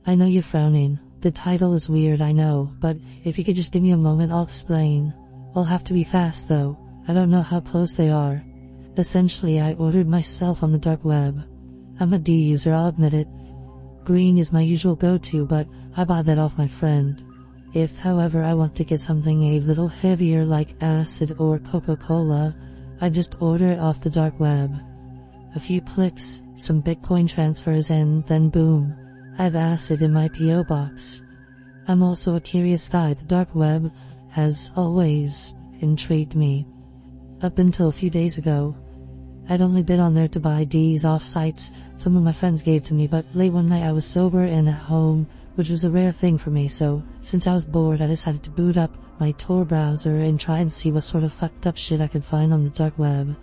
I know you're frowning. The title is weird, I know, but if you could just give me a moment, I'll explain. I'll have to be fast though. I don't know how close they are. Essentially, I ordered myself on the dark web. I'm a D user, I'll admit it. Green is my usual go-to, but I bought that off my friend. If, however, I want to get something a little heavier like acid or Coca-Cola, I just order it off the dark web. A few clicks, some Bitcoin transfers, and then boom, I have acid in my P.O. box. I'm also a curious guy. The dark web has always intrigued me. Up until a few days ago, I'd only been on there to buy Ds off sites some of my friends gave to me, but late one night I was sober and at home, which was a rare thing for me, so since I was bored I decided to boot up my Tor browser and try and see what sort of fucked up shit I could find on the dark web.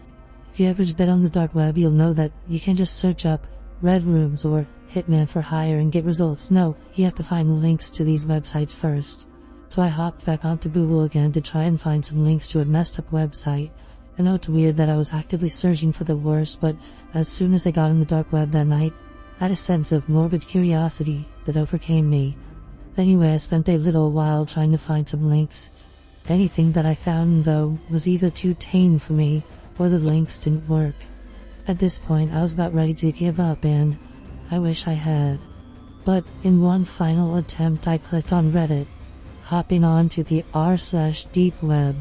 If you ever been on the dark web, you'll know that you can't just search up Red Rooms or Hitman for Hire and get results. No, you have to find links to these websites first. So I hopped back onto Google again to try and find some links to a messed up website. I know it's weird that I was actively searching for the worst, but as soon as I got on the dark web that night, I had a sense of morbid curiosity that overcame me. Anyway, I spent a little while trying to find some links. Anything that I found, though, was either too tame for me, or the links didn't work. At this point, I was about ready to give up, and I wish I had. But in one final attempt, I clicked on Reddit, hopping on to the r/deep web.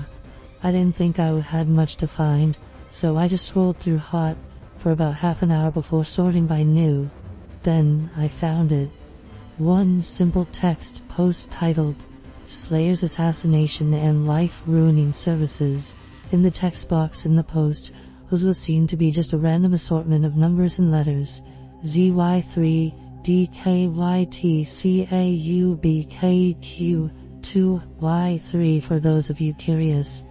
I didn't think I had much to find, so I just scrolled through hot for about half an hour before sorting by new. Then I found it. One simple text post titled, Slayer's Assassination and Life-Ruining Services. In the text box in the post was seen to be just a random assortment of numbers and letters. ZY3, DKYT, 2Y3 for those of you curious.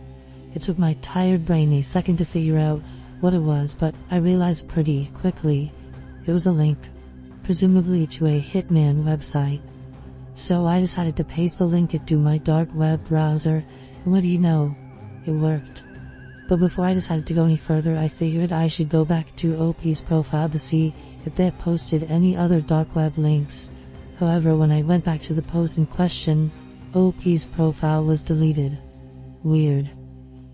It took my tired brain a second to figure out what it was, but I realized pretty quickly it was a link, presumably to a Hitman website. So I decided to paste the link into my dark web browser, and what do you know, it worked. But before I decided to go any further, I figured I should go back to OP's profile to see if they had posted any other dark web links. However, when I went back to the post in question, OP's profile was deleted. Weird.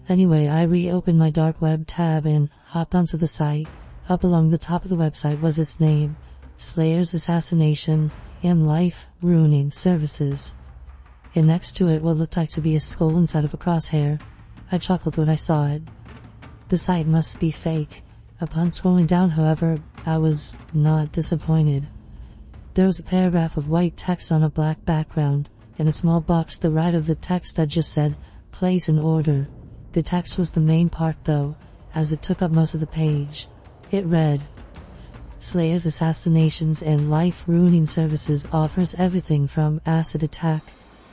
Anyway, I reopened my dark web tab and hopped onto the site. Up along the top of the website was its name, Slayer's Assassination and Life-Ruining Services. And next to it what looked like to be a skull inside of a crosshair. I chuckled when I saw it. The site must be fake. Upon scrolling down, however, I was not disappointed. There was a paragraph of white text on a black background, and a small box to the right of the text that just said, Place an order. The text was the main part though, as it took up most of the page. It read, Slayer's Assassinations and Life-Ruining Services offers everything from acid attack,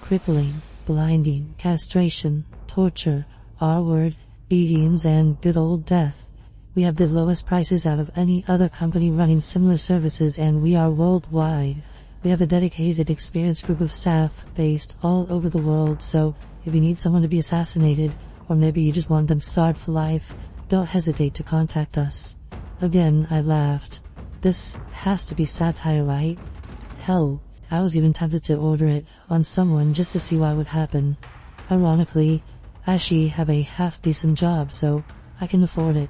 crippling, blinding, castration, torture, R-word, beatings, and good old death. We have the lowest prices out of any other company running similar services, and we are worldwide. We have a dedicated, experienced group of staff based all over the world, so if you need someone to be assassinated, or maybe you just want them scarred for life, don't hesitate to contact us. Again, I laughed. This has to be satire, right? Hell, I was even tempted to order it on someone just to see what would happen. Ironically, I actually have a half-decent job, so I can afford it.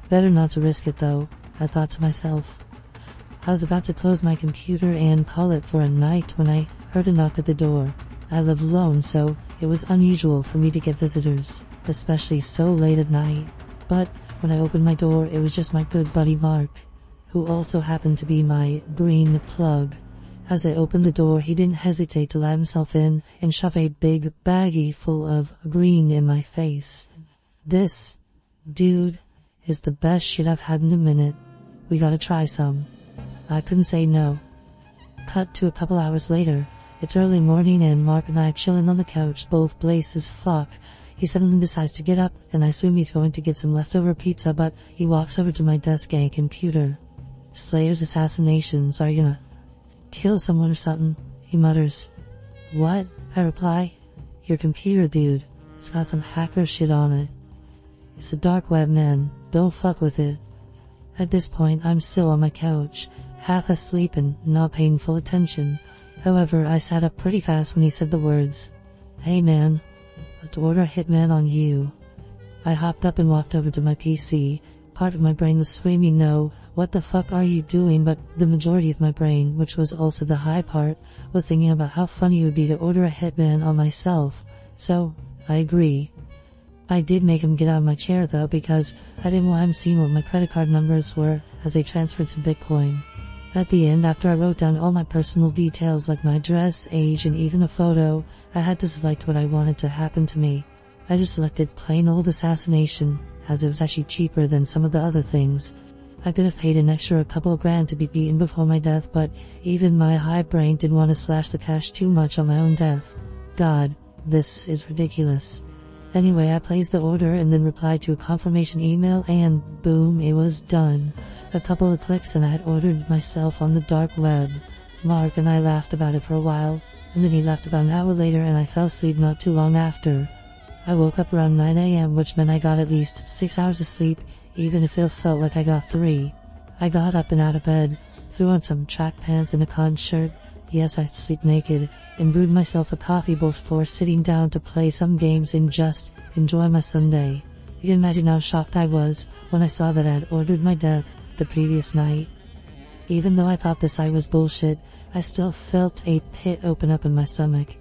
Better not to risk it though, I thought to myself. I was about to close my computer and call it for a night when I heard a knock at the door. I live alone, so it was unusual for me to get visitors, especially so late at night. But when I opened my door, it was just my good buddy Mark, who also happened to be my green plug. As I opened the door, he didn't hesitate to let himself in and shove a big baggie full of green in my face. This, dude, is the best shit I've had in a minute. We gotta try some. I couldn't say no. Cut to a couple hours later. It's early morning and Mark and I are chilling on the couch, both blazed as fuck. He suddenly decides to get up, and I assume he's going to get some leftover pizza, but he walks over to my desk and computer. Slayer's Assassinations, are you gonna kill someone or something? He mutters. What? I reply. Your computer, dude. It's got some hacker shit on it. It's the dark web, man. Don't fuck with it. At this point, I'm still on my couch, half asleep and not paying full attention. However, I sat up pretty fast when he said the words, "Hey man, let's order a hitman on you." I hopped up and walked over to my PC. Part of my brain was screaming, "No, what the fuck are you doing?" But the majority of my brain, which was also the high part, was thinking about how funny it would be to order a hitman on myself. So, I agree. I did make him get out of my chair though, because I didn't want him seeing what my credit card numbers were as they transferred to Bitcoin. At the end, after I wrote down all my personal details like my address, age, and even a photo, I had to select what I wanted to happen to me. I just selected plain old assassination, as it was actually cheaper than some of the other things. I could have paid an extra couple of grand to be beaten before my death, but even my high brain didn't want to slash the cash too much on my own death. God, this is ridiculous. Anyway, I placed the order and then replied to a confirmation email, and boom, it was done. A couple of clicks and I had ordered myself on the dark web. Mark and I laughed about it for a while, and then he left about an hour later and I fell asleep not too long after. I woke up around 9 a.m., which meant I got at least 6 hours of sleep, even if it felt like I got 3. I got up and out of bed, threw on some track pants and a cotton shirt. Yes, I'd sleep naked, and brewed myself a coffee before sitting down to play some games and just enjoy my Sunday. You can imagine how shocked I was when I saw that I had ordered my death the previous night. Even though I thought this was bullshit, I still felt a pit open up in my stomach.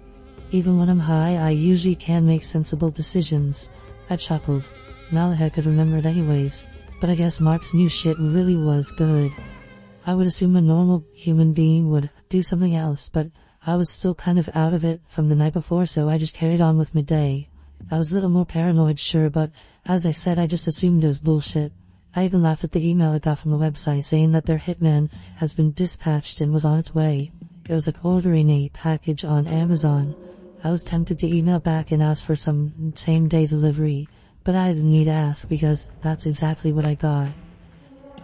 Even when I'm high, I usually can make sensible decisions. I chuckled. Now that I could remember it anyways. But I guess Mark's new shit really was good. I would assume a normal human being would do something else, but I was still kind of out of it from the night before, so I just carried on with my day. I was a little more paranoid, sure, but as I said, I just assumed it was bullshit. I even laughed at the email I got from the website saying that their hitman has been dispatched and was on its way. It was like ordering a package on Amazon. I was tempted to email back and ask for some same-day delivery, but I didn't need to ask because that's exactly what I got.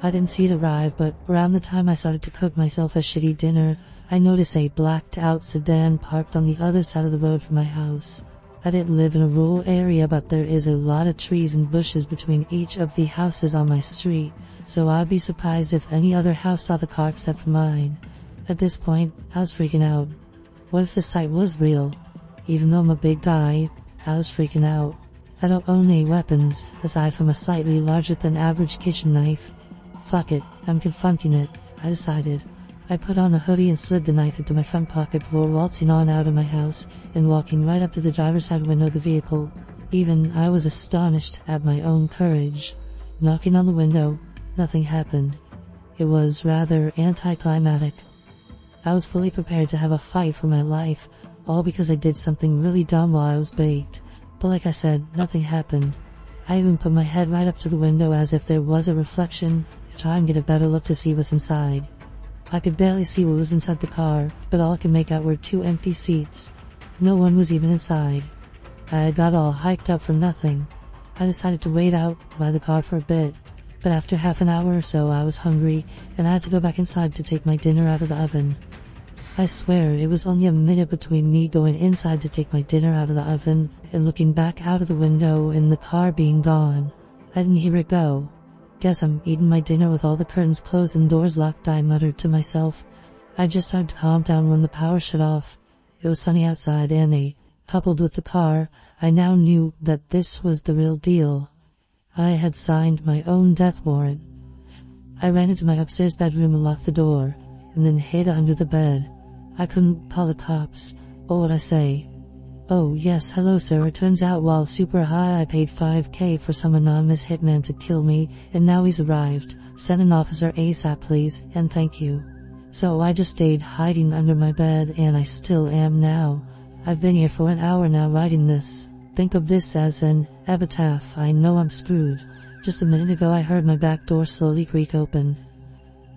I didn't see it arrive, but around the time I started to cook myself a shitty dinner, I noticed a blacked-out sedan parked on the other side of the road from my house. I didn't live in a rural area, but there is a lot of trees and bushes between each of the houses on my street, so I'd be surprised if any other house saw the car except for mine. At this point, I was freaking out. What if the sight was real? Even though I'm a big guy, I was freaking out. I don't own any weapons, aside from a slightly larger than average kitchen knife. Fuck it, I'm confronting it, I decided. I put on a hoodie and slid the knife into my front pocket before waltzing on out of my house and walking right up to the driver's side window of the vehicle. Even I was astonished at my own courage. Knocking on the window, nothing happened. It was rather anticlimactic. I was fully prepared to have a fight for my life, all because I did something really dumb while I was baked. But like I said, nothing happened. I even put my head right up to the window as if there was a reflection, to try and get a better look to see what's inside. I could barely see what was inside the car, but all I could make out were 2 empty seats. No one was even inside. I had got all hyped up for nothing. I decided to wait out by the car for a bit, but after half an hour or so I was hungry and I had to go back inside to take my dinner out of the oven. I swear it was only a minute between me going inside to take my dinner out of the oven and looking back out of the window and the car being gone. I didn't hear it go. Guess I'm eating my dinner with all the curtains closed and doors locked, I muttered to myself. I just started to calm down when the power shut off. It was sunny outside and coupled with the car, I now knew that this was the real deal. I had signed my own death warrant. I ran into my upstairs bedroom and locked the door, and then hid under the bed. I couldn't call the cops. What would I say? Oh yes, hello sir, it turns out while super high I paid $5,000 for some anonymous hitman to kill me, and now he's arrived. Send an officer ASAP please, and thank you. So I just stayed hiding under my bed, and I still am now. I've been here for an hour now writing this. Think of this as an epitaph. I know I'm screwed. Just a minute ago I heard my back door slowly creak open.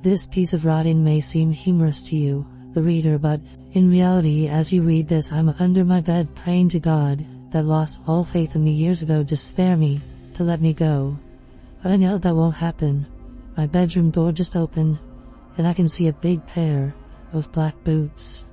This piece of writing may seem humorous to you, the reader, but in reality, as you read this, I'm under my bed praying to God that lost all faith in me years ago to spare me, to let me go. But I know that won't happen. My bedroom door just opened, and I can see a big pair of black boots.